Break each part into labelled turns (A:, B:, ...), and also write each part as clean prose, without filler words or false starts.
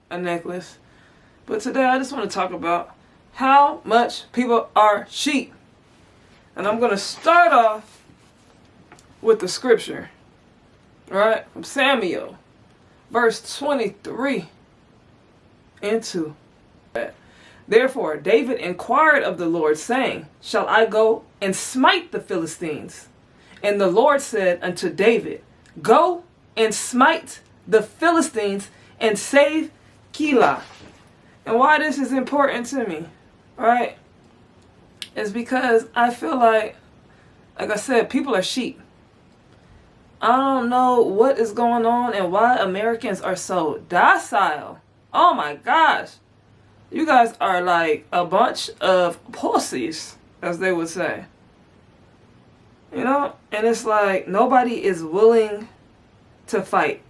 A: a necklace. But today I just want to talk about how much people are sheep. And I'm going to start off with the scripture, right? From Samuel, verse 23 and 2. Therefore David inquired of the Lord, saying, shall I go and smite the Philistines? And the Lord said unto David, go and smite the Philistines and save Keilah. And why this is important to me, right, is because I feel like I said, people are sheep. I don't know what is going on and why Americans are so docile. Oh my gosh. You guys are like a bunch of pussies, as they would say. You know? And it's like nobody is willing to fight.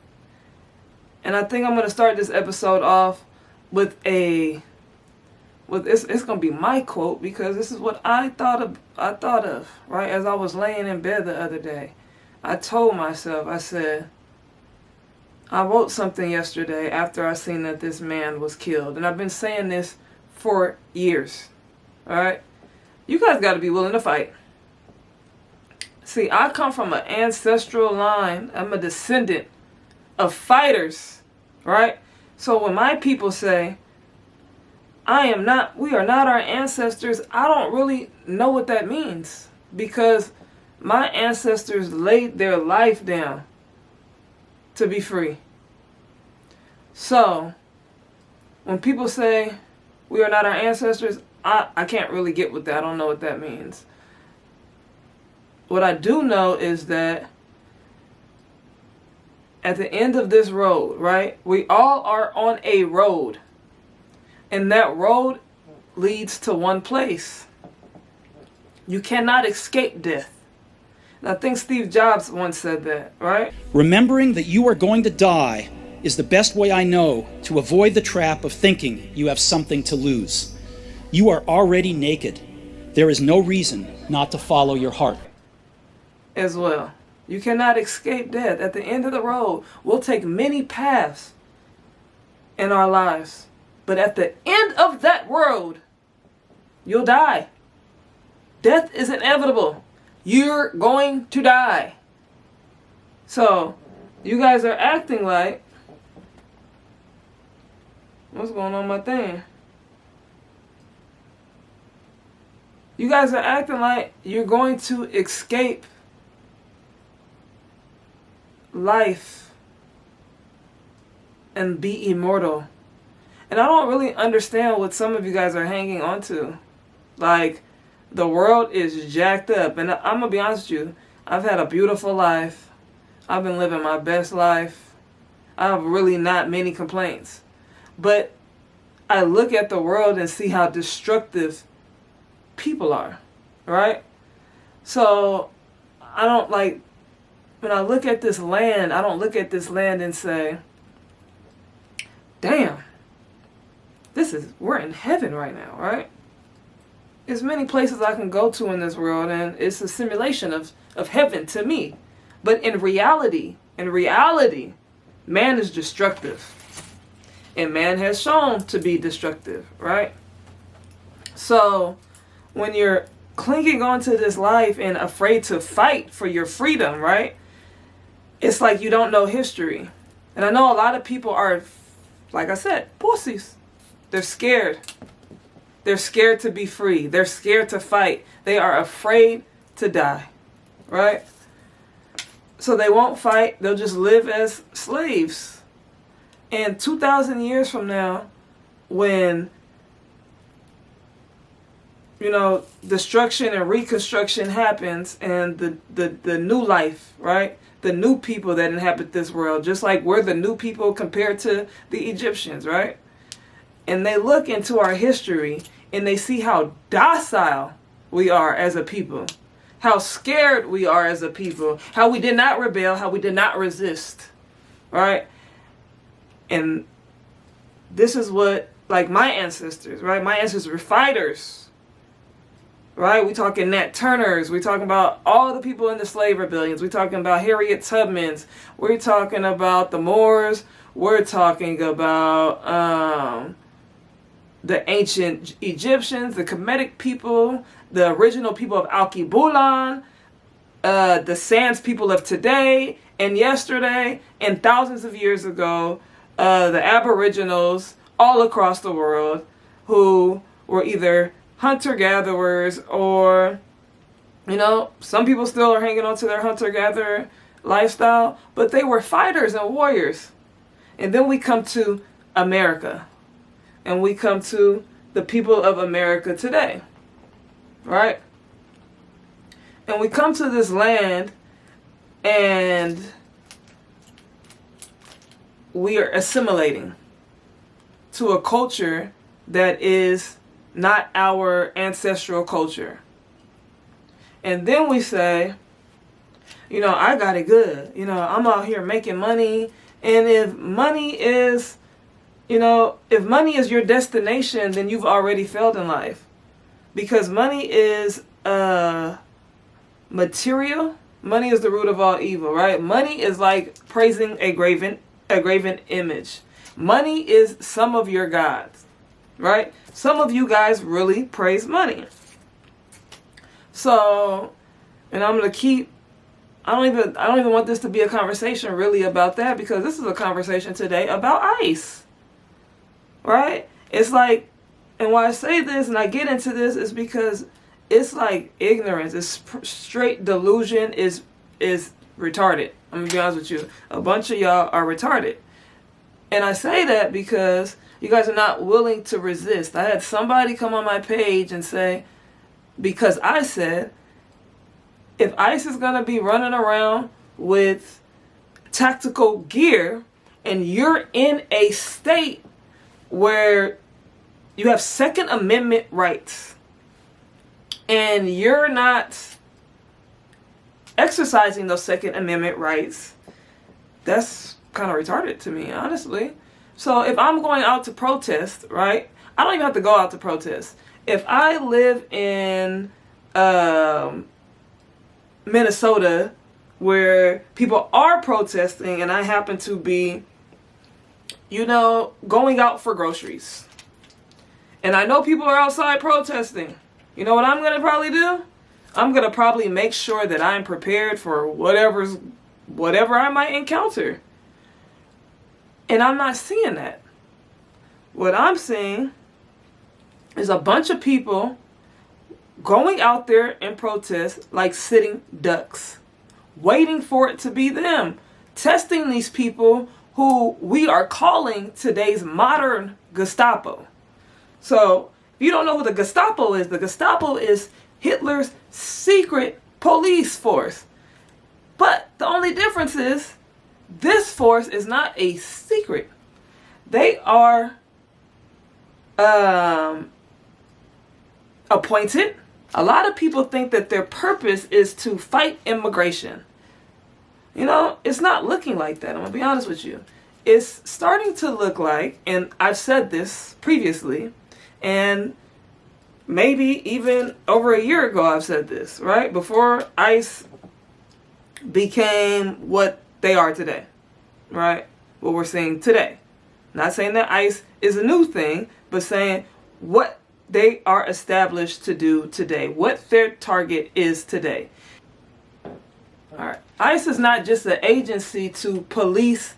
A: And I think I'm going to start this episode off with it's going to be my quote, because this is what I thought of, right? As I was laying in bed the other day. I told myself, I said, I wrote something yesterday after I seen that this man was killed. And I've been saying this for years. All right? You guys got to be willing to fight. See, I come from an ancestral line. I'm a descendant of fighters. Right? So when my people say, we are not our ancestors, I don't really know what that means. Because my ancestors laid their life down to be free. So, when people say we are not our ancestors, I can't really get with that. I don't know what that means. What I do know is that at the end of this road, right, we all are on a road. And that road leads to one place. You cannot escape death. And I think Steve Jobs once said that, right?
B: Remembering that you are going to die is the best way I know to avoid the trap of thinking you have something to lose. You are already naked. There is no reason not to follow your heart.
A: As well. You cannot escape death. At the end of the road, we'll take many paths in our lives. But at the end of that road, you'll die. Death is inevitable. You're going to die. So, you guys are acting like... What's going on with my thing? You guys are acting like you're going to escape life and be immortal. And I don't really understand what some of you guys are hanging on to. Like, the world is jacked up. And I'm going to be honest with you. I've had a beautiful life. I've been living my best life. I have really not many complaints. But I look at the world and see how destructive people are. Right? So, I don't like... When I look at this land, I don't look at this land and say, damn, we're in heaven right now, right? There's many places I can go to in this world, and it's a simulation of heaven to me. But in reality, man is destructive. And man has shown to be destructive, right? So, when you're clinging onto this life and afraid to fight for your freedom, right? It's like you don't know history. And I know a lot of people are, like I said, pussies. They're scared. They're scared to be free. They're scared to fight. They are afraid to die, right? So they won't fight. They'll just live as slaves. And 2,000 years from now, when, you know, destruction and reconstruction happens and the new life, right? The new people that inhabit this world, just like we're the new people compared to the Egyptians, right? And they look into our history and they see how docile we are as a people, how scared we are as a people, how we did not rebel, how we did not resist, right? And this is what, like my ancestors, right? My ancestors were fighters. Right? We talking Nat Turners. We talking about all the people in the slave rebellions. We talking about Harriet Tubmans. We're talking about the Moors. We're talking about the ancient Egyptians, the Kemetic people, the original people of Alkebulan, the Sans people of today and yesterday and thousands of years ago, the Aboriginals all across the world who were either hunter-gatherers or, some people still are hanging on to their hunter-gatherer lifestyle, but they were fighters and warriors. And then we come to America, and we come to the people of America today, right? And we come to this land, and we are assimilating to a culture that is not our ancestral culture. And then we say, I got it good. I'm out here making money. And if money is your destination, then you've already failed in life. Because money is material. Money is the root of all evil, right? Money is like praising a graven image. Money is some of your gods, right? Some of you guys really praise money. So, and I'm going to keep, I don't even want this to be a conversation really about that, because this is a conversation today about ICE, right? It's like, and why I say this and I get into this is because it's like ignorance. It's straight delusion is retarded. I'm going to be honest with you. A bunch of y'all are retarded. And I say that because you guys are not willing to resist. I had somebody come on my page and say, because I said, if ICE is going to be running around with tactical gear and you're in a state where you have Second Amendment rights and you're not exercising those Second Amendment rights, that's kind of retarded to me, honestly. So if I'm going out to protest, right, I don't even have to go out to protest. If I live in Minnesota where people are protesting and I happen to be, going out for groceries, and I know people are outside protesting, you know what I'm going to probably do? I'm going to probably make sure that I'm prepared for whatever I might encounter. And I'm not seeing that. What I'm seeing is a bunch of people going out there in protest like sitting ducks, waiting for it to be them, testing these people who we are calling today's modern Gestapo. So, if you don't know who the Gestapo is Hitler's secret police force. But the only difference is, this force is not a secret. They are appointed. A lot of people think that their purpose is to fight immigration. It's not looking like that. I'm going to be honest with you. It's starting to look like, and I've said this previously, and maybe even over a year ago I've said this, right? Before ICE became what they are today, right? What we're seeing today. Not saying that ICE is a new thing, but saying what they are established to do today, what their target is today. All right. ICE is not just an agency to police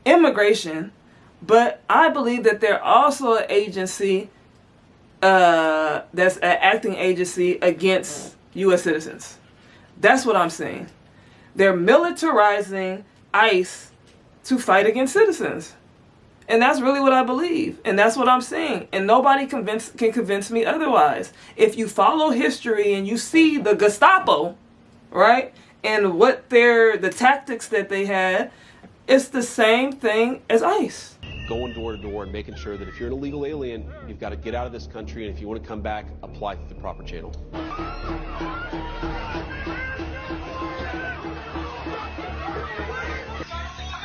A: immigration, but I believe that they're also an agency that's an acting agency against U.S. citizens. That's what I'm saying. They're militarizing ICE to fight against citizens. And that's really what I believe. And that's what I'm saying. And nobody can convince me otherwise. If you follow history and you see the Gestapo, right, and what the tactics that they had, it's the same thing as ICE.
C: Going door to door and making sure that if you're an illegal alien, you've got to get out of this country, and if you want to come back, apply through the proper channel.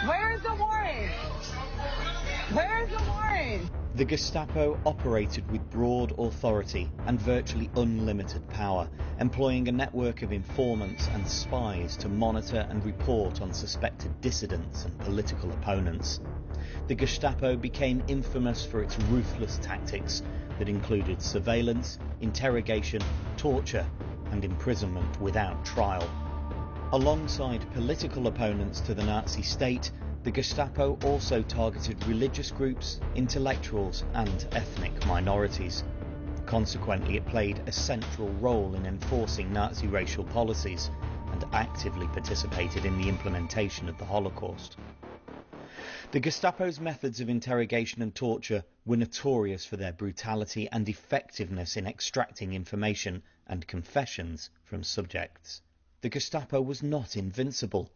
D: Where is the warrant? Where's the warrant?
E: The Gestapo operated with broad authority and virtually unlimited power, employing a network of informants and spies to monitor and report on suspected dissidents and political opponents. The Gestapo became infamous for its ruthless tactics that included surveillance, interrogation, torture, and imprisonment without trial. Alongside political opponents to the Nazi state, the Gestapo also targeted religious groups, intellectuals, and ethnic minorities. Consequently, it played a central role in enforcing Nazi racial policies and actively participated in the implementation of the Holocaust. The Gestapo's methods of interrogation and torture were notorious for their brutality and effectiveness in extracting information and confessions from subjects. The Gestapo was not invincible.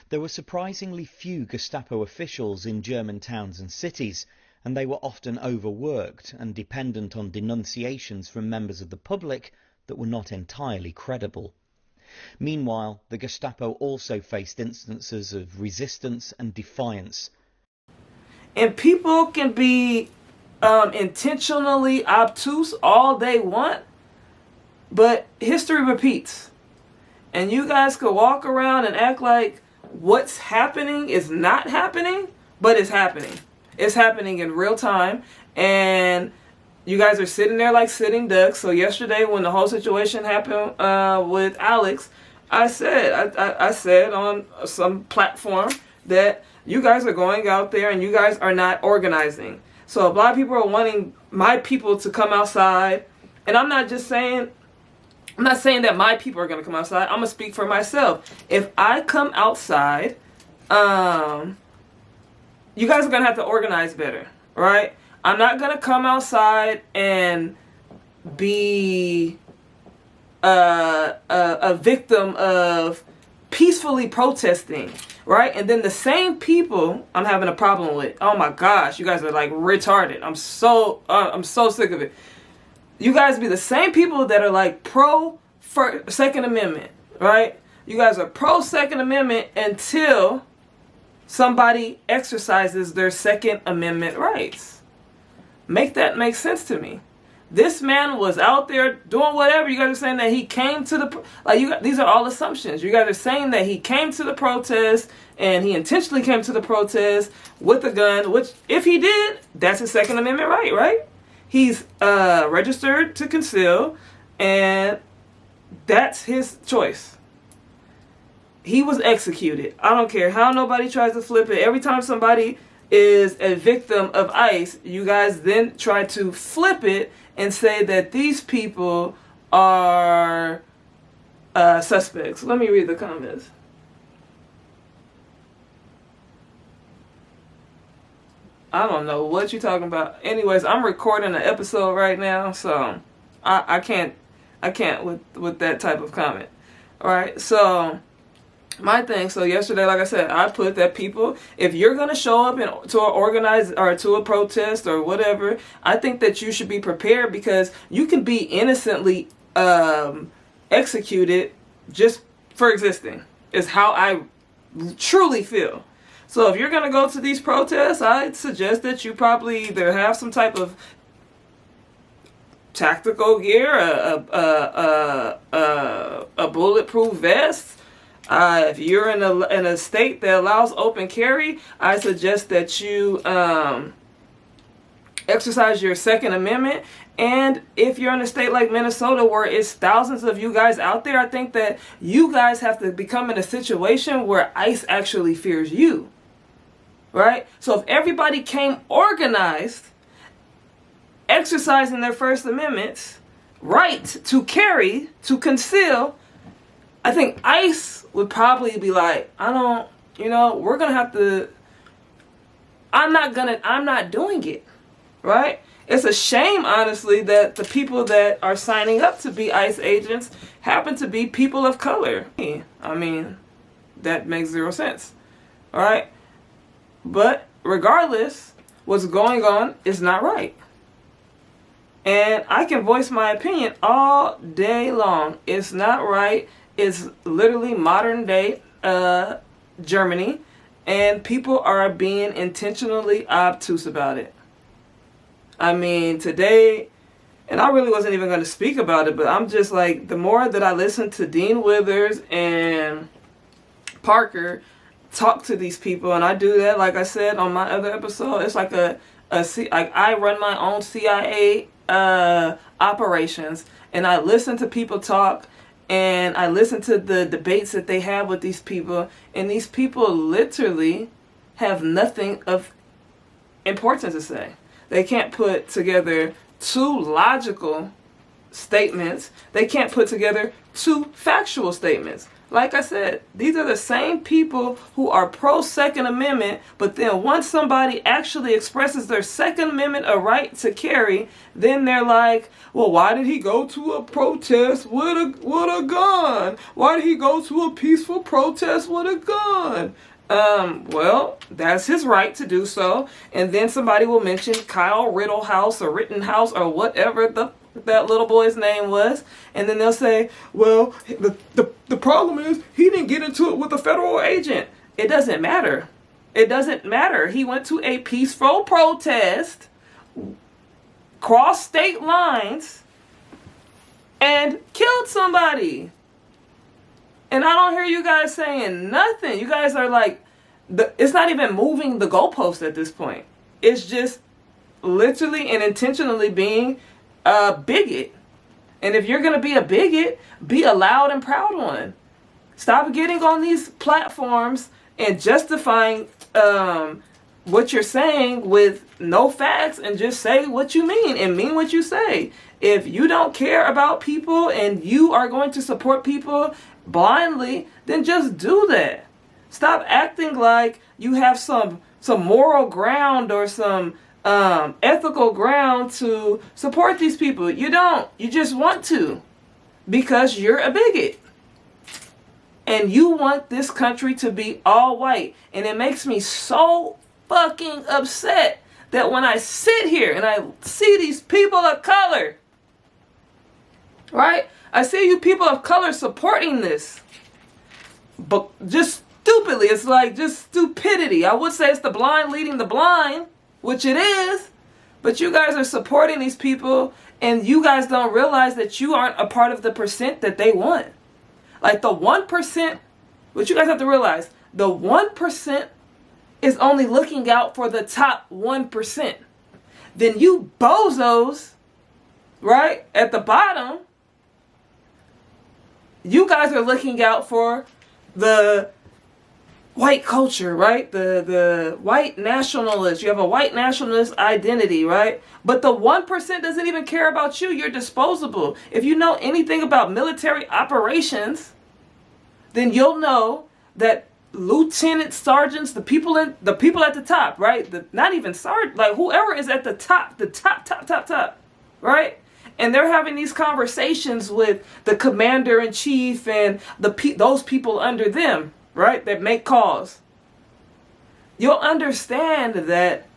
E: There were surprisingly few Gestapo officials in German towns and cities, and they were often overworked and dependent on denunciations from members of the public that were not entirely credible. Meanwhile, the Gestapo also faced instances of resistance and defiance.
A: And people can be intentionally obtuse all they want, but history repeats. And you guys could walk around and act like what's happening is not happening, but it's happening. It's happening in real time, and you guys are sitting there like sitting ducks. So yesterday when the whole situation happened with Alex, I said on some platform that you guys are going out there and you guys are not organizing. So a lot of people are wanting my people to come outside, and I'm not saying that my people are going to come outside. I'm going to speak for myself. If I come outside, you guys are going to have to organize better, right? I'm not going to come outside and be a victim of peacefully protesting, right? And then the same people I'm having a problem with. Oh my gosh, you guys are like retarded. I'm so sick of it. You guys be the same people that are like pro Second Amendment, right? You guys are pro Second Amendment until somebody exercises their Second Amendment rights. Make that make sense to me. This man was out there doing whatever. You guys are saying that he came to the these are all assumptions. You guys are saying that he came to the protest and he intentionally came to the protest with a gun, which if he did, that's a Second Amendment right? He's registered to conceal, and that's his choice. He was executed. I don't care how nobody tries to flip it. Every time somebody is a victim of ICE, you guys then try to flip it and say that these people are suspects. Let me read the comments. I don't know what you're talking about. Anyways, I'm recording an episode right now, so I can't with that type of comment. All right, so my thing. So yesterday, like I said, I put that people, if you're gonna show up to an organized or to a protest or whatever, I think that you should be prepared, because you can be innocently executed just for existing. Is how I truly feel. So if you're going to go to these protests, I'd suggest that you probably either have some type of tactical gear, a bulletproof vest. If you're in a state that allows open carry, I suggest that you exercise your Second Amendment. And if you're in a state like Minnesota where it's thousands of you guys out there, I think that you guys have to become in a situation where ICE actually fears you. Right? So if everybody came organized, exercising their First Amendment's right to carry, to conceal, I think ICE would probably be like, we're going to have to, I'm not doing it. Right? It's a shame, honestly, that the people that are signing up to be ICE agents happen to be people of color. I mean, that makes zero sense. All right? But regardless, what's going on is not right. And I can voice my opinion all day long. It's not right. It's literally modern day Germany. And people are being intentionally obtuse about it. I mean, today, and I really wasn't even going to speak about it, but I'm just like, the more that I listen to Dean Withers and Parker talk to these people, and I do that, like I said on my other episode, it's like I run my own CIA operations, and I listen to people talk, and I listen to the debates that they have with these people, and these people literally have nothing of importance to say. They can't put together two logical statements. They can't put together two factual statements. Like I said, these are the same people who are pro-Second Amendment, but then once somebody actually expresses their Second Amendment a right to carry, then they're like, well, why did he go to a protest with a gun? Why did he go to a peaceful protest with a gun? Well, that's his right to do so. And then somebody will mention Kyle Rittenhouse or Rittenhouse or whatever that little boy's name was, and then they'll say, well, the problem is he didn't get into it with a federal agent. It doesn't matter. It doesn't matter. He went to a peaceful protest, crossed state lines, and killed somebody. And I don't hear you guys saying nothing. You guys are like, it's not even moving the goalpost at this point. It's just literally and intentionally being a bigot. And if you're going to be a bigot, be a loud and proud one. Stop getting on these platforms and justifying what you're saying with no facts, and just say what you mean and mean what you say. If you don't care about people and you are going to support people blindly, then just do that. Stop acting like you have some moral ground or some ethical ground to support these people. You don't. You just want to, because you're a bigot. And you want this country to be all white. And it makes me so fucking upset that when I sit here and I see these people of color, right? I see you people of color supporting this. But just stupidly, it's like just stupidity. I would say it's the blind leading the blind, which it is. But you guys are supporting these people, and you guys don't realize that you aren't a part of the percent that they want. Like the 1%, what you guys have to realize, the 1% is only looking out for the top 1%. Then you bozos, right, at the bottom, you guys are looking out for the white culture, right? The white nationalist. You have a white nationalist identity, right? But the 1% doesn't even care about you. You're disposable. If you know anything about military operations, then you'll know that lieutenant sergeants, the people at the top, right? Not even sergeant, like whoever is at the top, right? And they're having these conversations with the commander in chief and those people under them, right, that make calls. You'll understand that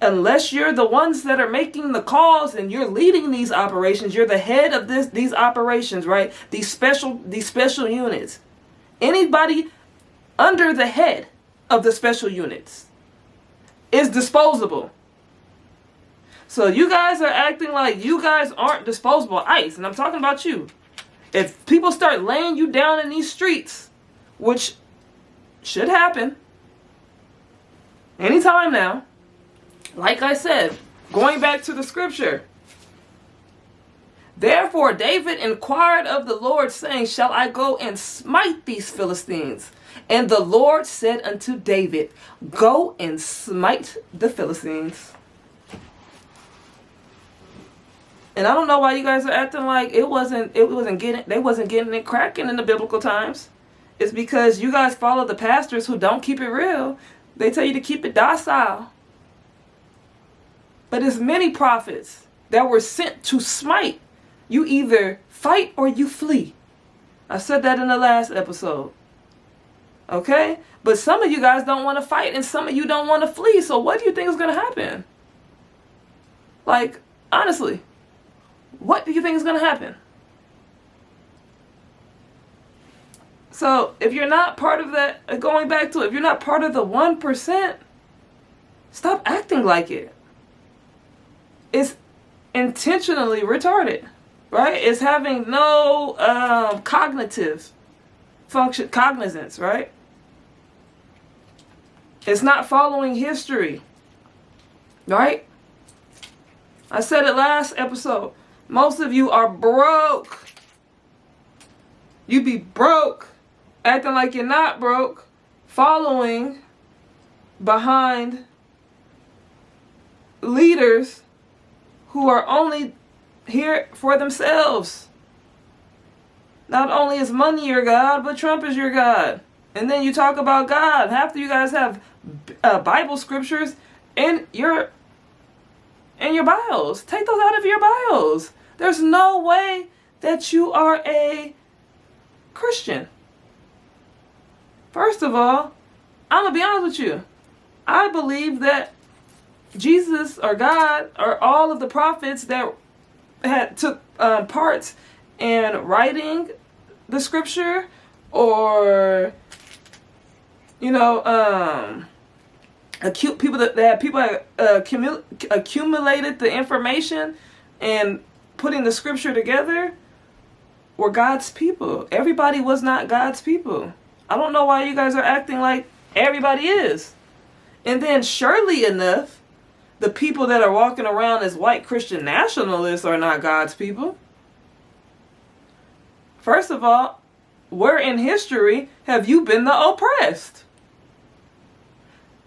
A: unless you're the ones that are making the calls and you're leading these operations, you're the head of these operations, right? These special units. Anybody under the head of the special units is disposable. So you guys are acting like you guys aren't disposable ice, and I'm talking about you. If people start laying you down in these streets, which should happen anytime now, like I said, going back to the scripture, therefore David inquired of the Lord, saying, shall I go and smite these Philistines? And the Lord said unto David, go and smite the Philistines. And I don't know why you guys are acting like they wasn't getting it cracking in the biblical times. It's because you guys follow the pastors who don't keep it real. They tell you to keep it docile. But there's many prophets that were sent to smite. You either fight or you flee. I said that in the last episode. Okay? But some of you guys don't want to fight and some of you don't want to flee. So what do you think is going to happen? Like, honestly, what do you think is going to happen? So if you're not part of that, going back to it, if you're not part of the 1%, stop acting like it. It's intentionally retarded, right? It's having no cognitive function, cognizance, right? It's not following history, right? I said it last episode. Most of you are broke. You be broke, acting like you're not broke, following behind leaders who are only here for themselves. Not only is money your God, but Trump is your God. And then you talk about God. Half of you guys have Bible scriptures in your bios. Take those out of your bios. There's no way that you are a Christian. First of all, I'm going to be honest with you. I believe that Jesus or God or all of the prophets that took parts in writing the scripture, or accumulated the information and putting the scripture together, were God's people. Everybody was not God's people. I don't know why you guys are acting like everybody is. And then surely enough, the people that are walking around as white Christian nationalists are not God's people. First of all, where in history have you been the oppressed?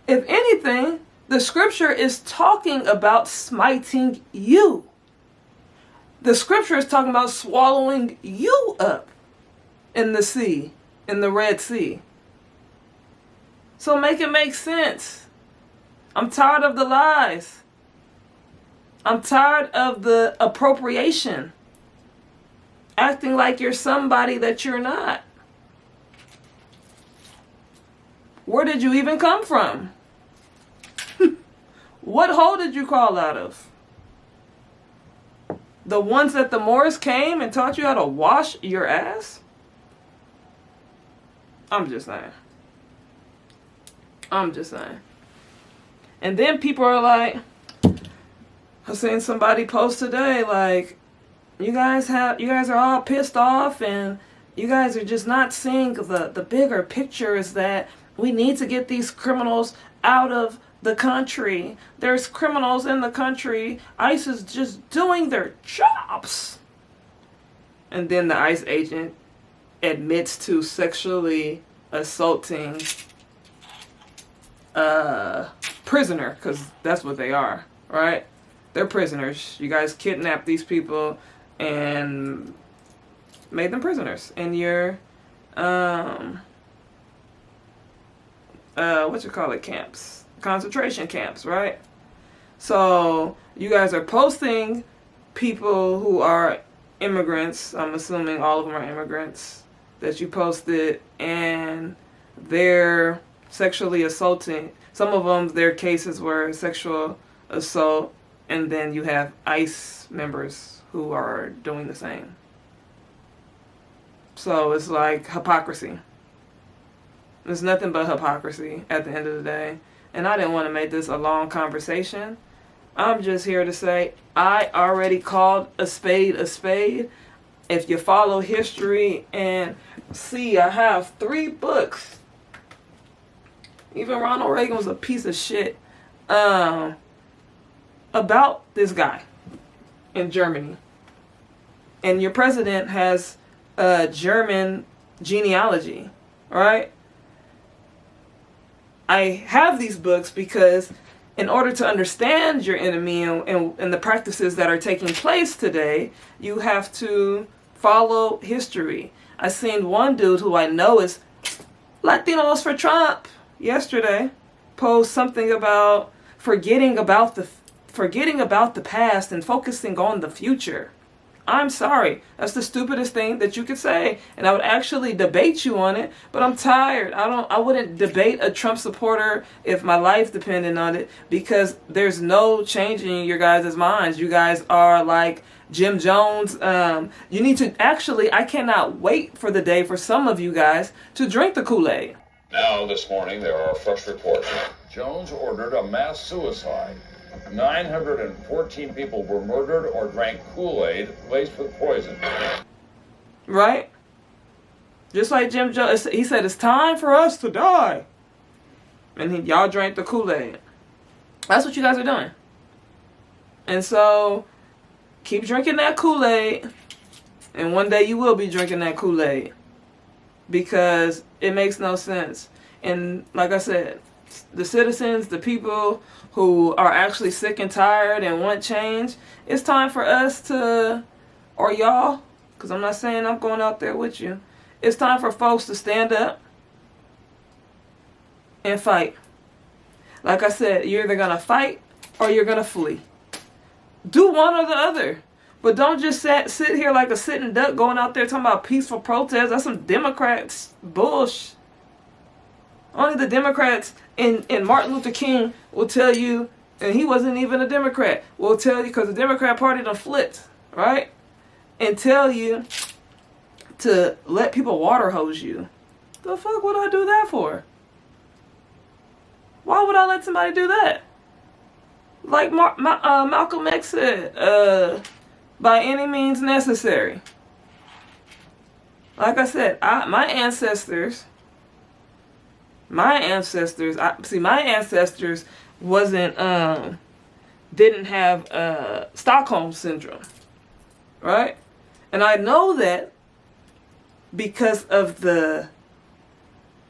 A: If anything, the scripture is talking about smiting you. The scripture is talking about swallowing you up in the sea, in the Red Sea. So make it make sense. I'm tired of the lies. I'm tired of the appropriation. Acting like you're somebody that you're not. Where did you even come from? What hole did you crawl out of? The ones that the Moors came and taught you how to wash your ass? I'm just saying. And then people are like, I seen somebody post today, like, you guys are all pissed off, and you guys are just not seeing the bigger picture is that we need to get these criminals out of the country. There's criminals in the country. ICE is just doing their jobs. And then the ICE agent admits to sexually assaulting a prisoner, because that's what they are, right? They're prisoners. You guys kidnapped these people and made them prisoners in your camps, concentration camps, right? So you guys are posting people who are immigrants. I'm assuming all of them are immigrants that you posted, and they're sexually assaulting. Some of them, their cases were sexual assault, and then you have ICE members who are doing the same. So it's like hypocrisy. There's nothing but hypocrisy at the end of the day. And I didn't want to make this a long conversation. I'm just here to say I already called a spade a spade. If you follow history and see, I have 3 books. Even Ronald Reagan was a piece of shit. About this guy in Germany. And your president has a German genealogy, right? I have these books because in order to understand your enemy and the practices that are taking place today, you have to follow history. I seen one dude who I know is Latinos for Trump yesterday post something about forgetting about the past and focusing on the future. I'm sorry. That's the stupidest thing that you could say. And I would actually debate you on it, but I'm tired. I wouldn't debate a Trump supporter if my life depended on it, because there's no changing your guys' minds. You guys are like Jim Jones. You need to actually, I cannot wait for the day for some of you guys to drink the Kool-Aid.
D: Now, this morning, there are fresh reports. Jones ordered a mass suicide. 914 people were murdered or drank Kool-Aid laced with poison.
A: Right? Just like Jim Jones, he said, it's time for us to die. And y'all drank the Kool-Aid. That's what you guys are doing. And so, keep drinking that Kool-Aid. And one day you will be drinking that Kool-Aid. Because it makes no sense. And like I said, the citizens, the people who are actually sick and tired and want change, it's time for us to, or y'all, because I'm not saying I'm going out there with you, it's time for folks to stand up and fight. Like I said, you're either going to fight or you're going to flee. Do one or the other. But don't just sit here like a sitting duck going out there talking about peaceful protests. That's some Democrats bullshit. Only the Democrats and Martin Luther King will tell you, and he wasn't even a Democrat, will tell you, because the Democrat Party done flipped, right? And tell you to let people water hose you. The fuck would I do that for? Why would I let somebody do that? Like Malcolm X said, by any means necessary. Like I said, my ancestors wasn't, didn't have Stockholm syndrome, right? And I know that because of the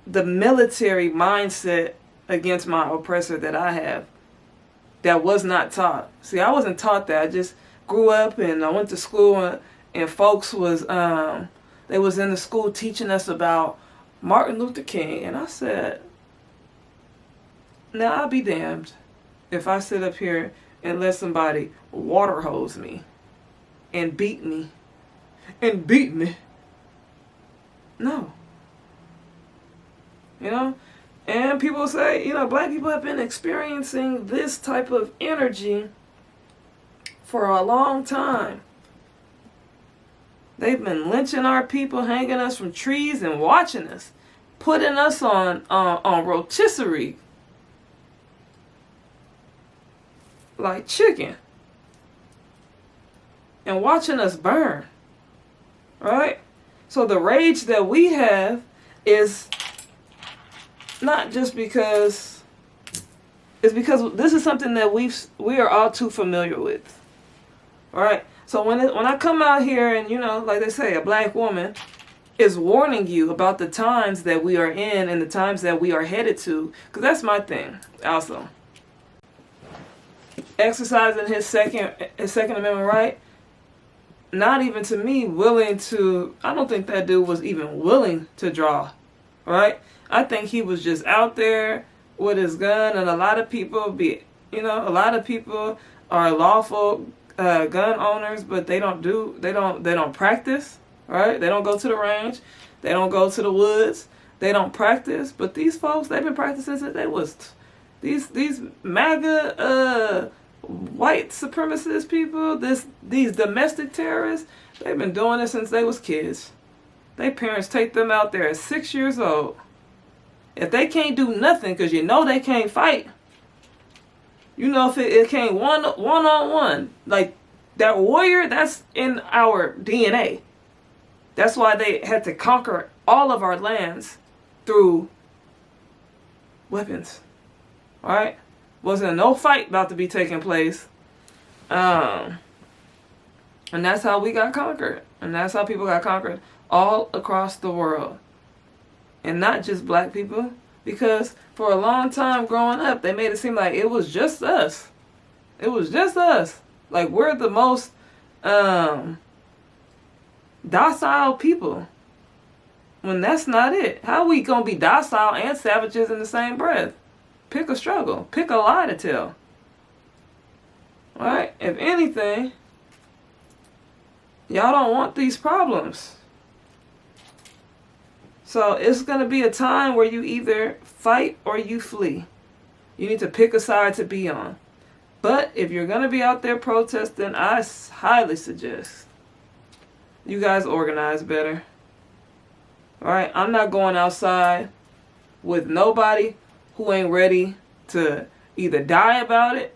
A: military mindset against my oppressor that I have, that was not taught. See, I wasn't taught that. I just grew up and I went to school, and folks was, they was in the school teaching us about Martin Luther King, and I said, now I'll be damned if I sit up here and let somebody water hose me and beat me. No. You know? And people say, you know, black people have been experiencing this type of energy for a long time. They've been lynching our people, hanging us from trees and watching us, putting us on rotisserie like chicken and watching us burn, right? So the rage that we have is not just because, it's because this is something that we are all too familiar with, right? So when I come out here and, you know, like they say, a black woman is warning you about the times that we are in and the times that we are headed to, because that's my thing also. Exercising his Second Amendment right, not even to me willing to, I don't think that dude was even willing to draw, right? I think he was just out there with his gun, and a lot of people a lot of people are lawful gun owners, but they don't practice, right? They don't go to the range, they don't go to the woods, they don't practice. But these folks, they've been practicing since they was these MAGA white supremacist people, these domestic terrorists, they've been doing it since they was kids. Their parents take them out there at 6 years old. If they can't do nothing, because you know they can't fight, you know, if it came one-on-one, like that warrior, that's in our DNA. That's why they had to conquer all of our lands through weapons. All right? Wasn't no fight about to be taking place. And that's how we got conquered. And that's how people got conquered all across the world. And not just black people. Because for a long time growing up, they made it seem like it was just us. It was just us. Like, we're the most docile people. When that's not it. How are we going to be docile and savages in the same breath? Pick a struggle. Pick a lie to tell. Alright? If anything, Y'all don't want these problems. So it's going to be a time where you either fight or you flee. You need to pick a side to be on. But if you're going to be out there protesting, I highly suggest you guys organize better. All right? I'm not going outside with nobody who ain't ready to either die about it.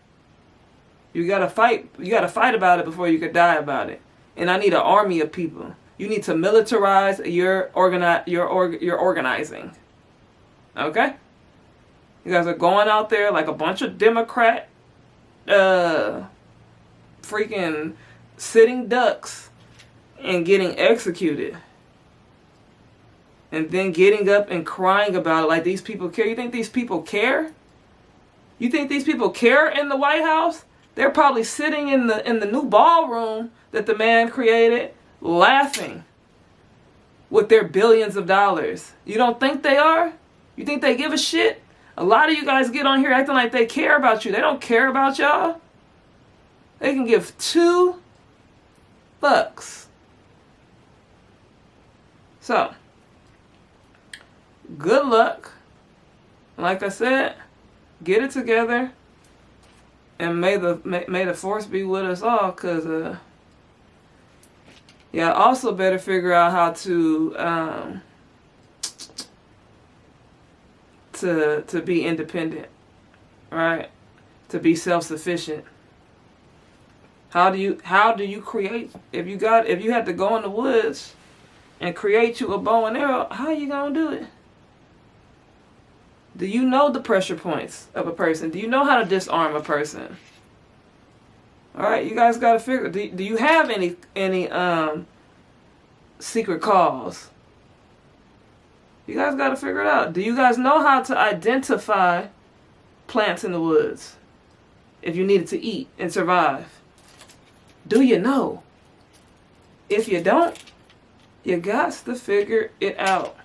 A: You got to fight. You got to fight about it before you could die about it. And I need an army of people. You need to militarize your organizing. Okay? You guys are going out there like a bunch of Democrat freaking sitting ducks and getting executed. And then getting up and crying about it like these people care. You think these people care? You think these people care in the White House? They're probably sitting in the new ballroom that the man created, laughing with their billions of dollars. You don't think they are? You think they give a shit? A lot of you guys get on here acting like they care about you. They don't care about y'all. They can give 2 fucks. So, good luck. Like I said, get it together. And may the force be with us all, because yeah, also better figure out how to be independent, right? To be self-sufficient. How do you create, if you had to go in the woods and create you a bow and arrow, how are you gonna do it? Do you know the pressure points of a person? Do you know how to disarm a person? All right, you guys got to figure. Do you have any secret calls? You guys got to figure it out. Do you guys know how to identify plants in the woods if you needed to eat and survive? Do you know? If you don't, you got to figure it out.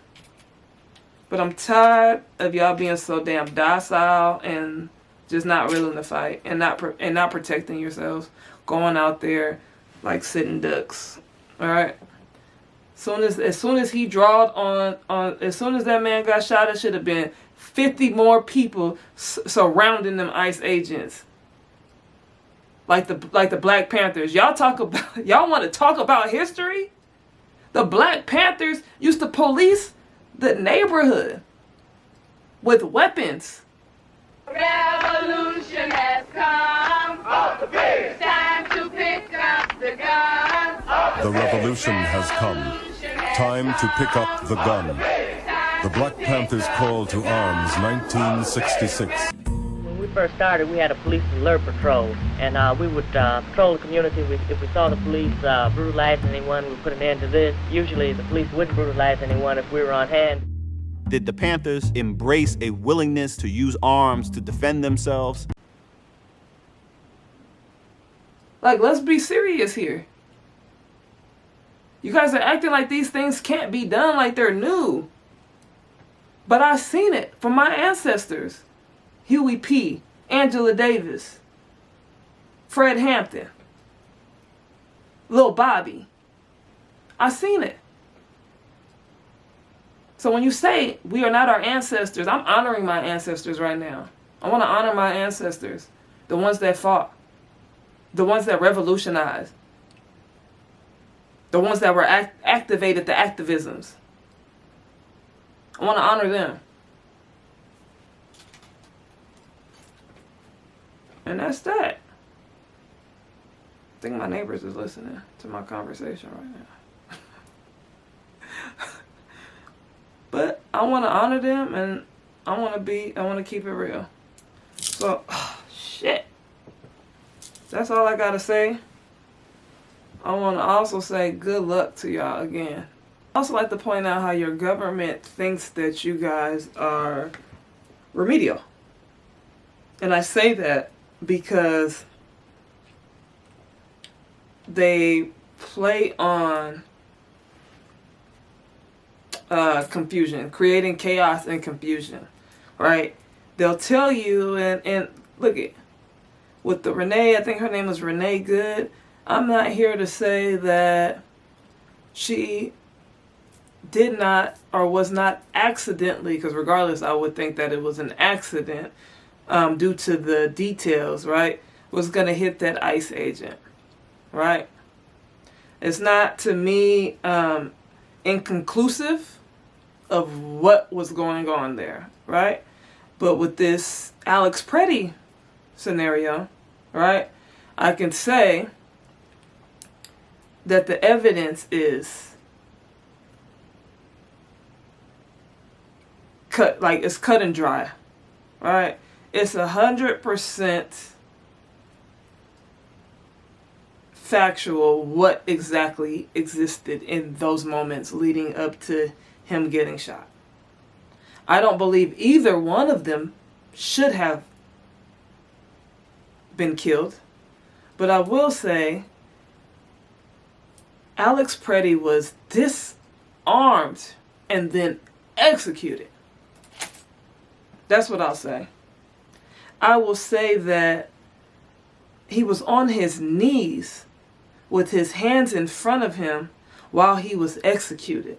A: But I'm tired of y'all being so damn docile and just not willing to fight and not protecting yourselves, going out there like sitting ducks. All right. As soon as he drawed on, as soon as that man got shot, it should have been 50 more people surrounding them ICE agents. Like the Black Panthers. Y'all want to talk about history? The Black Panthers used to police the neighborhood with weapons.
F: Revolution has come. It's time to pick up the gun.
G: The revolution has come. Time to pick up the gun. The Black Panthers call to arms, 1966.
H: When we first started, we had a police alert patrol, and we would patrol the community. If we saw the police brutalizing anyone, we put an end to this. Usually the police wouldn't brutalize anyone if we were on hand.
I: Did the Panthers embrace a willingness to use arms to defend themselves?
A: Like, let's be serious here. You guys are acting like these things can't be done, like they're new. But I've seen it from my ancestors. Huey P., Angela Davis, Fred Hampton, Lil Bobby. I've seen it. So when you say we are not our ancestors, I'm honoring my ancestors right now. I want to honor my ancestors, the ones that fought, the ones that revolutionized, the ones that were activated the activisms. I want to honor them. And that's that. I think my neighbors is listening to my conversation right now. But I want to honor them, and I want to keep it real. So, shit. That's all I got to say. I want to also say good luck to y'all again. I also like to point out how your government thinks that you guys are remedial. And I say that because they play on confusion, creating chaos and confusion, right? They'll tell you, and look at, with the Renee, I think her name was Renee Good, I'm not here to say that she did not or was not accidentally, because regardless, I would think that it was an accident due to the details, right, was going to hit that ICE agent, right? It's not, to me, inconclusive of what was going on there, right? But with this Alex Pretti scenario, right, I can say that the evidence is it's cut and dry, right? It's 100% factual what exactly existed in those moments leading up to him getting shot. I don't believe either one of them should have been killed, but I will say Alex Pretti was disarmed and then executed. That's what I'll say. I will say that he was on his knees with his hands in front of him while he was executed.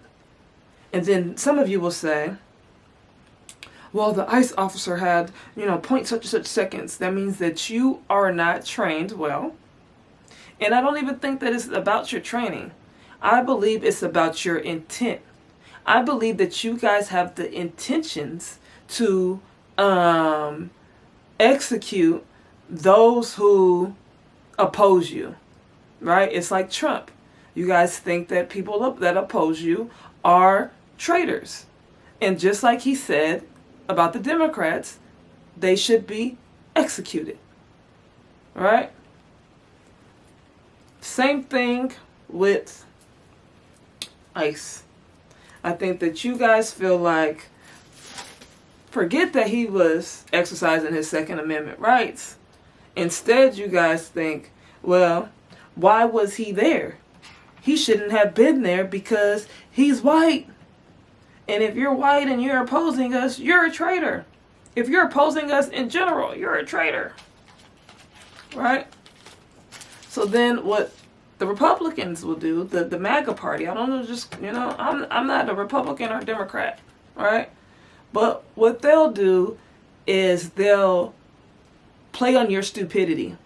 A: And then some of you will say, well, the ICE officer had, point such and such seconds. That means that you are not trained well. And I don't even think that it's about your training. I believe it's about your intent. I believe that you guys have the intentions to execute those who oppose you, right? It's like Trump. You guys think that people that oppose you are traitors. And just like he said about the Democrats, they should be executed, right? Same thing with ICE. I think that you guys feel like, forget that he was exercising his Second Amendment rights. Instead, you guys think, well, why was he there? He shouldn't have been there because he's white. And if you're white and you're opposing us, you're a traitor. If you're opposing us in general, you're a traitor. Right? So then what the Republicans will do, the MAGA party, I don't know, just, I'm not a Republican or Democrat, right? But what they'll do is they'll play on your stupidity,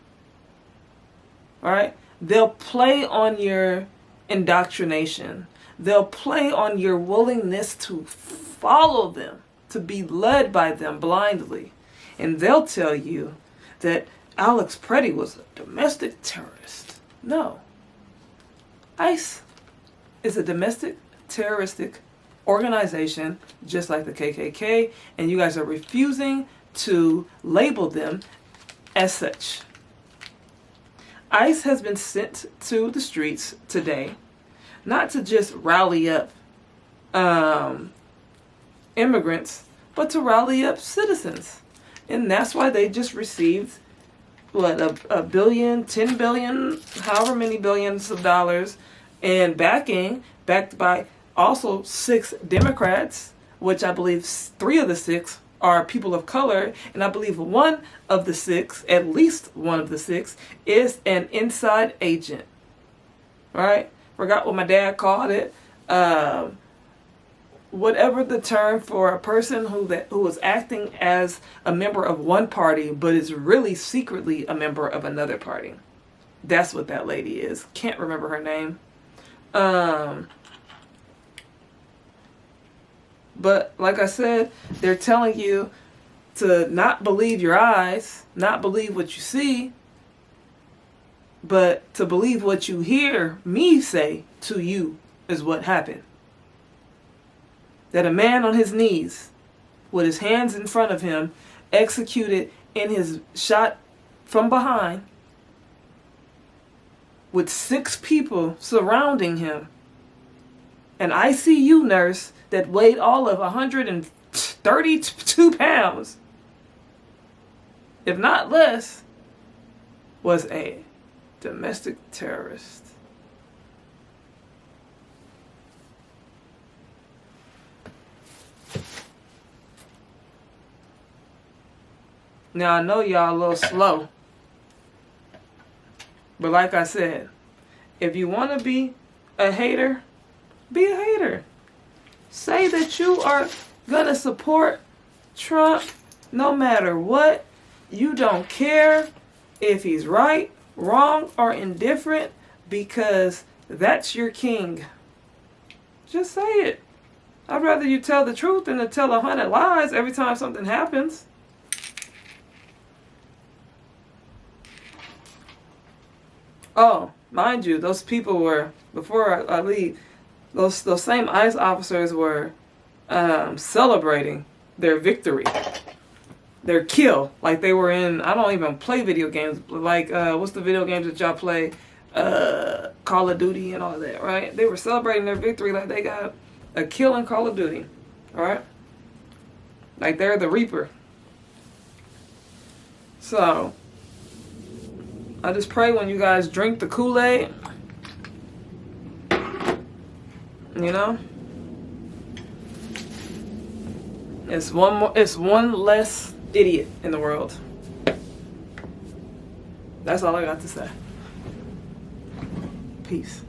A: right? They'll play on your indoctrination. They'll play on your willingness to follow them, to be led by them blindly. And they'll tell you that Alex Pretti was a domestic terrorist. No. ICE is a domestic terroristic organization just like the KKK, and you guys are refusing to label them as such. ICE has been sent to the streets today not to just rally up immigrants, but to rally up citizens. And that's why they just received, a billion, 10 billion, however many billions of dollars, and backed by also 6 Democrats, which I believe 3 of the 6 are people of color, and I believe one of the 6, at least one of the 6, is an inside agent. Right? Forgot what my dad called it. Whatever the term for a person who was acting as a member of one party, but is really secretly a member of another party. That's what that lady is. Can't remember her name. But like I said, they're telling you to not believe your eyes, not believe what you see, but to believe what you hear me say to you is what happened. That a man on his knees with his hands in front of him, executed in his shot from behind, with 6 people surrounding him, an ICU nurse that weighed all of 132 pounds, if not less, was a domestic terrorist. Now I know y'all a little slow, But like I said, if you want to be a hater, be a hater. Say that you are going to support Trump no matter what. You don't care if he's right, wrong, or indifferent, because that's your king. Just say it. I'd rather you tell the truth than to tell 100 lies every time something happens. Oh, mind you, those people were, before I leave, those same ICE officers were celebrating their victory, their kill, like they were in, I don't even play video games, like, what's the video games that y'all play? Call of Duty and all that, right? They were celebrating their victory like they got a kill in Call of Duty, alright? Like they're the Reaper. So, I just pray when you guys drink the Kool-Aid, you know, it's one less idiot in the world. That's all I got to say. Peace.